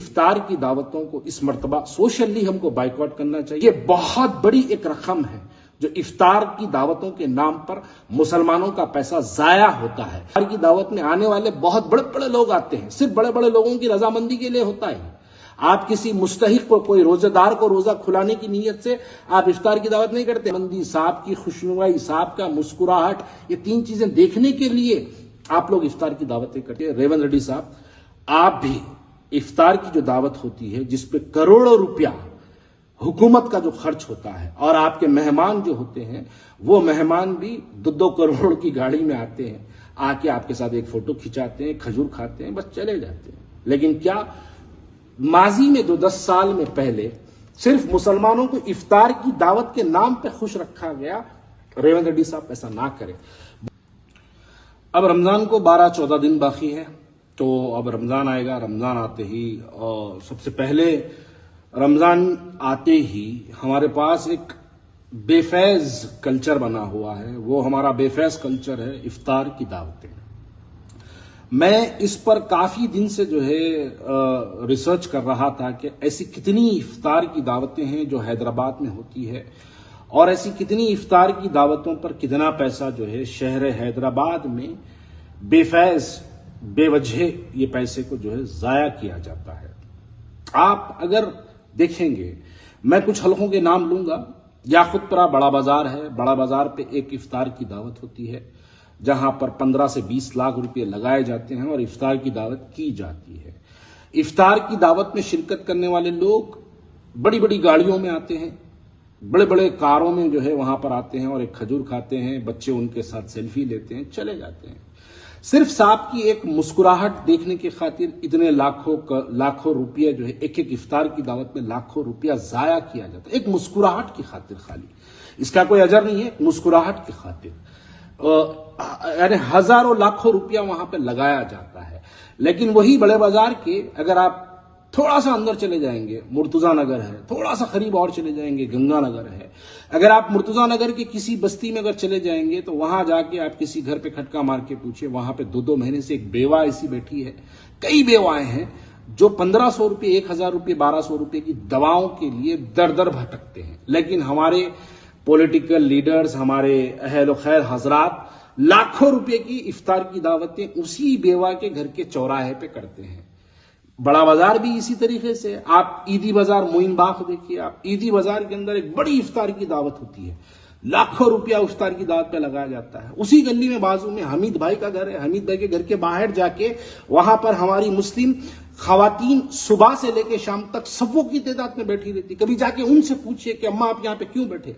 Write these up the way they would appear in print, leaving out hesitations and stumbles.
इफ्तार की दावतों को इस मर्तबा सोशली हमको बाइकआउट करना चाहिए। ये बहुत बड़ी एक रकम है जो इफ्तार की दावतों के नाम पर मुसलमानों का पैसा जाया होता है। इफ्तार की दावत में आने वाले बहुत बड़े बड़े लोग आते हैं, सिर्फ बड़े बड़े लोगों की रजामंदी के लिए होता है। आप किसी मुस्तहिक को, कोई रोजेदार को रोजा खुलाने की नीयत से आप इफ्तार की दावत नहीं करते। मंदी साहब की खुशनुमाई, साहब का मुस्कुराहट, ये तीन चीजें देखने के लिए आप लोग इफ्तार की दावतें करते हैं। रेवंत रेड्डी साहब, आप भी इफ्तार की जो दावत होती है जिसपे करोड़ों रुपया हुकूमत का जो खर्च होता है, और आपके मेहमान जो होते हैं वो मेहमान भी 2-2 करोड़ की गाड़ी में आते हैं, आके आपके साथ एक फोटो खिंचाते हैं, खजूर खाते हैं, बस चले जाते हैं। लेकिन क्या माजी में 2-10 साल में पहले सिर्फ मुसलमानों को इफ्तार की दावत के नाम पे खुश रखा गया? रेवंत रेड्डी साहब ऐसा ना करें। अब रमजान को 12-14 दिन बाकी है, तो अब रमजान आएगा। रमजान आते ही और सबसे पहले रमजान आते ही हमारे पास एक बेफैज कल्चर बना हुआ है। वो हमारा बेफैज कल्चर है इफ्तार की दावतें। मैं इस पर काफी दिन से जो है रिसर्च कर रहा था कि ऐसी कितनी इफ्तार की दावतें हैं जो हैदराबाद में होती है, और ऐसी कितनी इफ्तार की दावतों पर कितना पैसा जो है शहर हैदराबाद में बेफैज बेवजह ये पैसे को जो है जाया किया जाता है। आप अगर देखेंगे, मैं कुछ हलकों के नाम लूंगा। याकुतपुरा बड़ा बाजार है, बड़ा बाजार पे एक इफ्तार की दावत होती है जहां पर 15 से 20 लाख रुपए लगाए जाते हैं और इफ्तार की दावत की जाती है। इफ्तार की दावत में शिरकत करने वाले लोग बड़ी बड़ी गाड़ियों में आते हैं, बड़े बड़े कारों में जो है वहां पर आते हैं और एक खजूर खाते हैं, बच्चे उनके साथ सेल्फी लेते हैं, चले जाते हैं। सिर्फ साहब की एक मुस्कुराहट देखने की खातिर इतने लाखों रुपया जो है एक एक इफ्तार की दावत में लाखों रुपया जाया किया जाता है, एक मुस्कुराहट की खातिर। खाली इसका कोई अजर नहीं है, मुस्कुराहट की खातिर यानी हजारों लाखों रुपया वहां पे लगाया जाता है। लेकिन वही बड़े बाजार के अगर आप थोड़ा सा अंदर चले जाएंगे, मुर्तुजा नगर है, थोड़ा सा करीब और चले जाएंगे, गंगा नगर है। अगर आप मुर्तुजा नगर के किसी बस्ती में अगर चले जाएंगे तो वहां जाके आप किसी घर पे खटका मार के पूछिए, वहां पे 2-2 महीने से एक बेवा ऐसी बैठी है, कई बेवाएं हैं जो 1500 रुपये, 1000 रुपये, 1200 रुपये की दवाओं के लिए दर दर भटकते हैं। लेकिन हमारे पॉलिटिकल लीडर्स, हमारे अहल खैर हजरात लाखों रुपए की इफ्तार की दावतें उसी बेवा के घर के चौराहे पे करते हैं। बड़ा बाजार भी इसी तरीके से। आप ईदी बाजार मोइन बाग देखिए, आप ईदी बाजार के अंदर एक बड़ी इफ्तार की दावत होती है, लाखों रुपया इफ्तार की दावत पे लगाया जाता है। उसी गली में बाजू में हमीद भाई का घर है, हमीद भाई के घर के बाहर जाके वहां पर हमारी मुस्लिम खवातीन सुबह से लेकर शाम तक सफों की तादाद में बैठी रहती। कभी जाके उनसे पूछिए कि अम्मा आप यहां पे क्यों बैठे,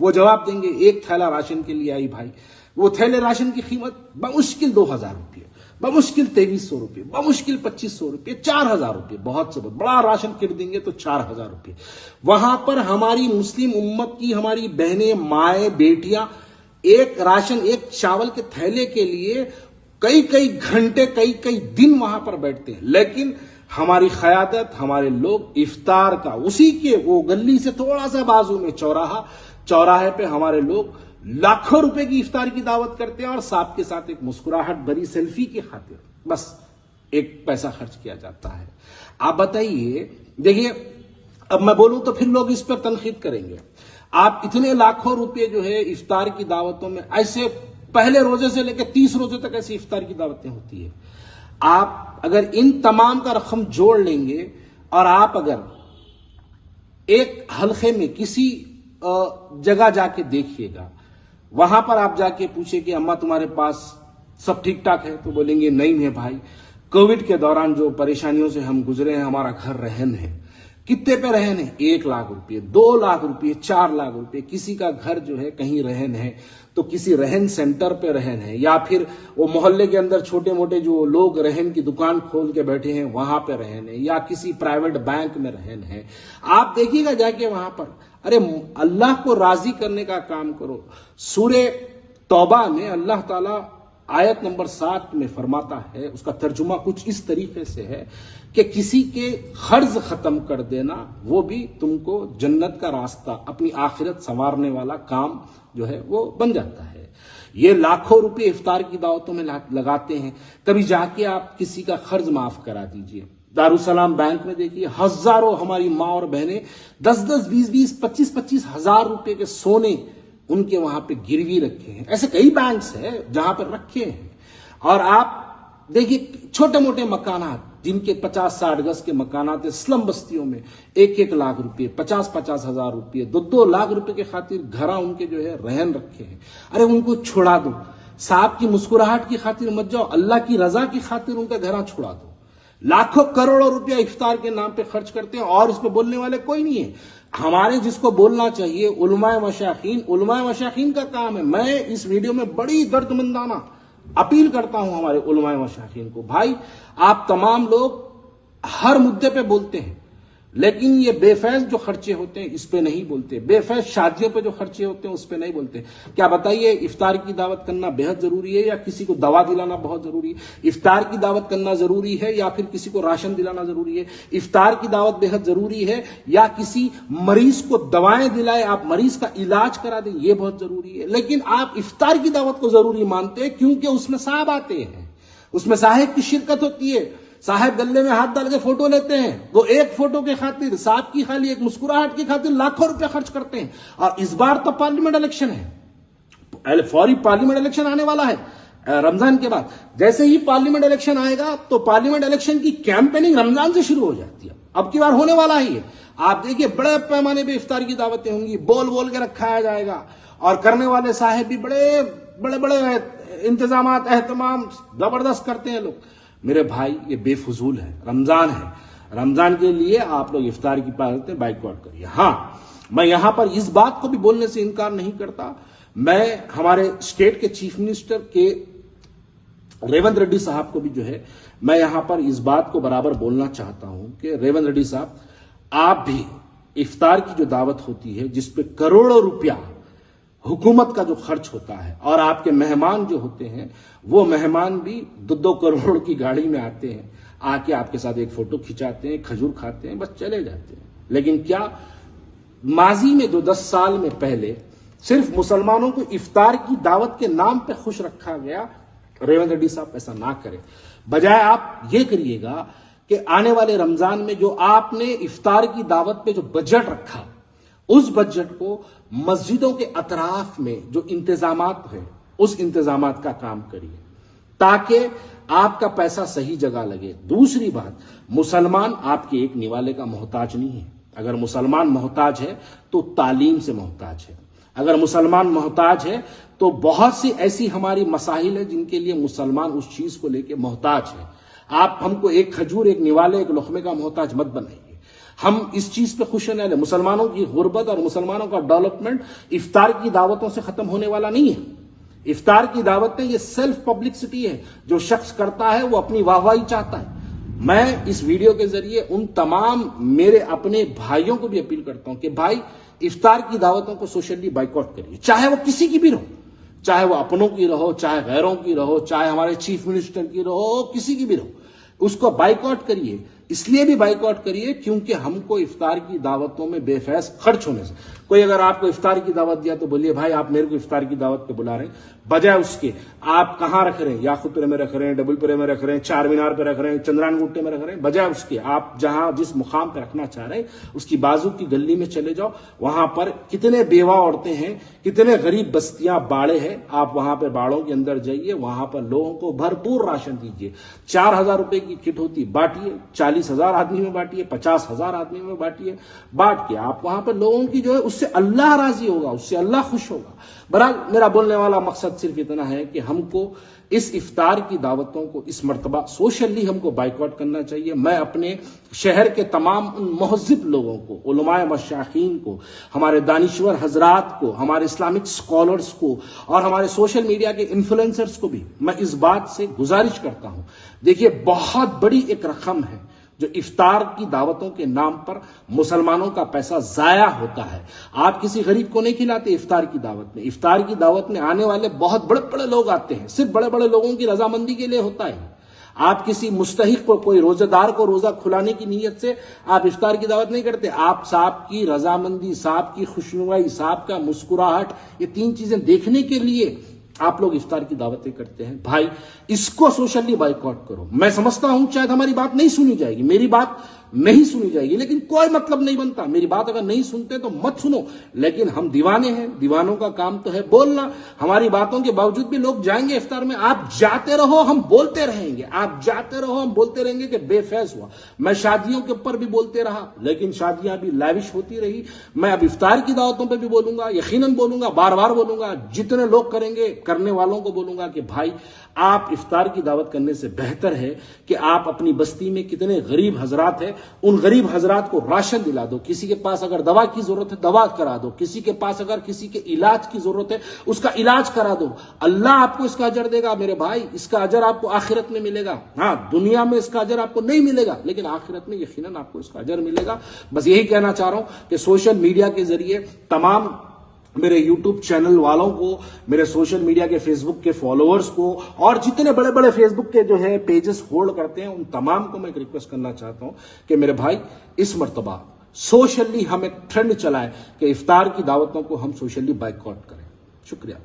वो जवाब देंगे एक थैला राशन के लिए आई भाई। वो थैले राशन की कीमत बमुश्किल 2000 रुपये, बमुश्किल 2300 रुपये, बमुश्किल 2500 रुपये, 4000 रुपये, बहुत से बहुत बड़ा राशन खरीदेंगे तो 4000 रुपये। वहां पर हमारी मुस्लिम उम्मत की हमारी बहनें, माएं, बेटियां एक राशन, एक चावल के थैले के लिए कई कई घंटे, कई कई दिन वहां पर बैठते हैं। लेकिन हमारी क़यादत, हमारे लोग इफ्तार का उसी के वो गली से थोड़ा सा बाजू में चौराहे पे हमारे लोग लाखों रुपए की इफ्तार की दावत करते हैं और साथ के साथ एक मुस्कुराहट भरी सेल्फी की खातिर बस एक पैसा खर्च किया जाता है। आप बताइए, देखिए अब मैं बोलूं तो फिर लोग इस पर तनकीद करेंगे। आप इतने लाखों रुपए जो है इफ्तार की दावतों में, ऐसे पहले रोजे से लेकर 30 रोजे तक ऐसी इफ्तार की दावतें होती है। आप अगर इन तमाम का रकम जोड़ लेंगे और आप अगर एक हल्के में किसी जगह जाके देखिएगा, वहां पर आप जाके पूछे कि अम्मा तुम्हारे पास सब ठीक ठाक है, तो बोलेंगे नहीं है भाई, कोविड के दौरान जो परेशानियों से हम गुजरे हैं, हमारा घर रहन है। कितने पे रहन है? 1 लाख रुपये, 2 लाख रुपये, 4 लाख रुपये। किसी का घर जो है कहीं रहन है तो किसी रहन सेंटर पे रहन है, या फिर वो मोहल्ले के अंदर छोटे मोटे जो लोग रहन की दुकान खोल के बैठे हैं वहां पे रहन है, या किसी प्राइवेट बैंक में रहन है। आप देखिएगा जाके वहां पर। अरे अल्लाह को राजी करने का काम करो। सूरे तौबा में अल्लाह ताला आयत नंबर 7 में फरमाता है, उसका तर्जुमा कुछ इस तरीके से है कि किसी के कर्ज खत्म कर देना वो भी तुमको जन्नत का रास्ता, अपनी आखिरत संवारने वाला काम जो है वो बन जाता है। ये लाखों रुपए इफ्तार की दावतों में लगाते हैं। कभी जाके आप किसी का कर्ज माफ करा दीजिए। दारुसलाम बैंक में देखिए हजारों हमारी माँ और बहनें 10-10, 20-20, 25-25 हजार रुपए के सोने उनके वहां पे गिरवी रखे हैं। ऐसे कई बैंक्स हैं जहां पर रखे हैं। और आप देखिए छोटे मोटे मकानात जिनके 50-60 गज के मकानात है, स्लम बस्तियों में 1-1 लाख रुपए, 50-50 हजार रुपए, 2-2 लाख रुपए के खातिर घरा उनके जो है रहन रखे हैं। अरे उनको छुड़ा दो, साहब की मुस्कुराहट की खातिर मत जाओ, अल्लाह की रजा की खातिर उनका घरा छुड़ा दो। लाखों करोड़ों रुपया इफ्तार के नाम पे खर्च करते हैं और इस पे बोलने वाले कोई नहीं है। हमारे जिसको बोलना चाहिए उलमाए मशाखीन का काम है। मैं इस वीडियो में बड़ी दर्दमंदाना अपील करता हूं हमारे उलमाए मशाखीन को, भाई आप तमाम लोग हर मुद्दे पे बोलते हैं, लेकिन ये बेफैज जो खर्चे होते हैं इस पे नहीं बोलते, बेफैज शादियों पे जो खर्चे होते हैं उस पे नहीं बोलते। क्या बताइए, इफ्तार की दावत करना बेहद जरूरी है या किसी को दवा दिलाना बहुत जरूरी है? इफ्तार की दावत करना जरूरी है या फिर किसी को राशन दिलाना जरूरी है? इफ्तार की दावत बेहद जरूरी है या किसी मरीज को दवाएं दिलाए, आप मरीज का इलाज करा दें, ये बहुत जरूरी है। लेकिन आप इफ्तार की दावत को जरूरी मानते हैं क्योंकि उसमें साहब आते हैं, उसमें साहिब की शिरकत होती है, साहब गले में हाथ डाल के फोटो लेते हैं। वो एक फोटो के खातिर, साहब की खाली एक मुस्कुराहट की खातिर लाखों रुपया खर्च करते हैं। और इस बार तो पार्लियामेंट इलेक्शन है, फौरी पार्लियामेंट इलेक्शन आने वाला है रमजान के बाद। जैसे ही पार्लियामेंट इलेक्शन आएगा तो पार्लियामेंट इलेक्शन की कैंपेनिंग रमजान से शुरू हो जाती है। अब की बार होने वाला ही है। आप देखिए बड़े पैमाने पे इफ्तार की दावतें होंगी, बोल बोल के रखाया जाएगा और करने वाले साहब भी बड़े बड़े बड़े इंतजाम एहतमाम जबरदस्त करते हैं लोग। मेरे भाई ये बेफजूल है, रमजान है, रमजान के लिए आप लोग इफ्तार की बातें बाइकआउट करिए। हां, मैं यहां पर इस बात को भी बोलने से इनकार नहीं करता, मैं हमारे स्टेट के चीफ मिनिस्टर के रेवंत रेड्डी साहब को भी जो है मैं यहां पर इस बात को बराबर बोलना चाहता हूं कि रेवंत रेड्डी साहब, आप भी इफ्तार की जो दावत होती है जिसपे करोड़ों रुपया हुकूमत का जो खर्च होता है और आपके मेहमान जो होते हैं वो मेहमान भी 2-2 करोड़ की गाड़ी में आते हैं, आके आपके साथ एक फोटो खिंचाते हैं, खजूर खाते हैं, बस चले जाते हैं। लेकिन क्या माजी में 2-10 साल में पहले सिर्फ मुसलमानों को इफ्तार की दावत के नाम पे खुश रखा गया? रेवंत रेड्डी साहब ऐसा ना करें, बजाय आप ये करिएगा कि आने वाले रमजान में जो आपने इफ्तार की दावत पे जो बजट रखा, उस बजट को मस्जिदों के अतराफ में जो इंतजामात है उस इंतजामात का काम करिए ताकि आपका पैसा सही जगह लगे। दूसरी बात, मुसलमान आपके एक निवाले का मोहताज नहीं है। अगर मुसलमान मोहताज है तो तालीम से मोहताज है, अगर मुसलमान मोहताज है तो बहुत सी ऐसी हमारी मसाइल है जिनके लिए मुसलमान उस चीज को लेकर मोहताज है। आप हमको एक खजूर, एक निवाले, एक लुकमे का मोहताज मत बनाइए। हम इस चीज पे खुश रहने वाले, मुसलमानों की गुर्बत और मुसलमानों का डेवलपमेंट इफ्तार की दावतों से खत्म होने वाला नहीं है। इफ्तार की दावतें ये सेल्फ पब्लिसिटी है, जो शख्स करता है वो अपनी वाहवाही चाहता है। मैं इस वीडियो के जरिए उन तमाम मेरे अपने भाइयों को भी अपील करता हूं कि भाई इफ्तार की दावतों को सोशली बाइकआउट करिए, चाहे वो किसी की भी रहो, चाहे वो अपनों की रहो, चाहे गैरों की रहो, चाहे हमारे चीफ मिनिस्टर की रहो, किसी की भी रहो, उसको बाइकआउट करिए। इसलिए भी बाइकआउट करिए क्योंकि हमको इफ्तार की दावतों में बेफैज खर्च होने से, कोई अगर आपको इफ्तार की दावत दिया तो बोलिए भाई आप मेरे को इफ्तार की दावत पे बुला रहे हैं, बजाय उसके आप कहां रख रहे हैं, याकूतपुरे में रख रहे हैं, डबलपुरे में रख रहे हैं, चार मीनार पे रख रहे हैं, चंद्रान गुट्टे में रख रहे हैं, बजाय उसके आप जहां जिस मुकाम पे रखना चाह रहे हैं उसकी बाजू की गली में चले जाओ। वहां पर कितने बेवा औरतें हैं, कितने गरीब बस्तियां, बाड़े हैं, आप वहां पर बाड़ों के अंदर जाइए, वहां पर लोगों को भरपूर राशन दीजिए। 4,000 रुपए की किट होती, बांटिए, 40,000 आदमी में बांटिए, 50,000 आदमी में बांटिए, बांट के आप वहां पर लोगों की जो है उससे अल्लाह राजी होगा, उससे अल्लाह खुश होगा। बहरहाल मेरा बोलने वाला मकसद सिर्फ इतना है कि हमको इस इफ्तार की दावतों को इस मर्तबा सोशली हमको बाइकआउट करना चाहिए। मैं अपने शहर के तमाम उन महज़िब लोगों को, उलमाए मशाखीन को, हमारे दानिश्वर हजरात को, हमारे इस्लामिक स्कॉलर्स को और हमारे सोशल मीडिया के इन्फ्लुएंसर्स को भी मैं इस बात से गुजारिश करता हूं, देखिए बहुत बड़ी एक रकम है जो इफ्तार की दावतों के नाम पर मुसलमानों का पैसा जाया होता है। आप किसी गरीब को नहीं खिलाते इफ्तार की दावत में। इफ्तार की दावत में आने वाले बहुत बड़े बड़े लोग आते हैं, सिर्फ बड़े बड़े लोगों की रजामंदी के लिए होता है। आप किसी मुस्तहिक को, कोई रोजेदार को रोजा खुलाने की नीयत से आप इफ्तार की दावत नहीं करते। आप साहब की रजामंदी, साहब की खुशनुमाई, साहब का मुस्कुराहट, ये 3 चीजें देखने के लिए आप लोग इफ्तार की दावतें करते हैं, भाई इसको सोशली बाइकआउट करो। मैं समझता हूं शायद हमारी बात नहीं सुनी जाएगी, मेरी बात नहीं सुनी जाएगी, लेकिन कोई मतलब नहीं बनता। मेरी बात अगर नहीं सुनते तो मत सुनो, लेकिन हम दीवाने हैं, दीवानों का काम तो है बोलना। हमारी बातों के बावजूद भी लोग जाएंगे इफ्तार में। आप जाते रहो, हम बोलते रहेंगे, आप जाते रहो, हम बोलते रहेंगे कि बेफैज हुआ। मैं शादियों के ऊपर भी बोलते रहा, लेकिन शादियां भी लाविश होती रही। मैं अब इफ्तार की दावतों पर भी बोलूंगा, यकीनन बोलूंगा, बार बार बोलूंगा। जितने लोग करेंगे, करने वालों को बोलूंगा कि भाई आप इफ्तार की दावत करने से बेहतर है कि आप अपनी बस्ती में कितने गरीब हजरात हैं, उन गरीब हजरात को राशन दिला दो। किसी के पास अगर दवा की जरूरत है, दवा करा दो। किसी के पास अगर किसी के इलाज की जरूरत है, उसका इलाज करा दो। अल्लाह आपको इसका अजर देगा मेरे भाई, इसका अजर आपको आखिरत में मिलेगा। हाँ, दुनिया में इसका अजर आपको नहीं मिलेगा, लेकिन आखिरत में यकीनन आपको इसका अजर मिलेगा। बस यही कहना चाह रहा हूं कि सोशल मीडिया के जरिए तमाम मेरे YouTube चैनल वालों को, मेरे सोशल मीडिया के फेसबुक के फॉलोअर्स को, और जितने बड़े बड़े फेसबुक के जो है पेजेस होल्ड करते हैं, उन तमाम को मैं एक रिक्वेस्ट करना चाहता हूं कि मेरे भाई इस मर्तबा सोशली हम एक ट्रेंड चलाएं कि इफ्तार की दावतों को हम सोशली बाइकआउट करें। शुक्रिया।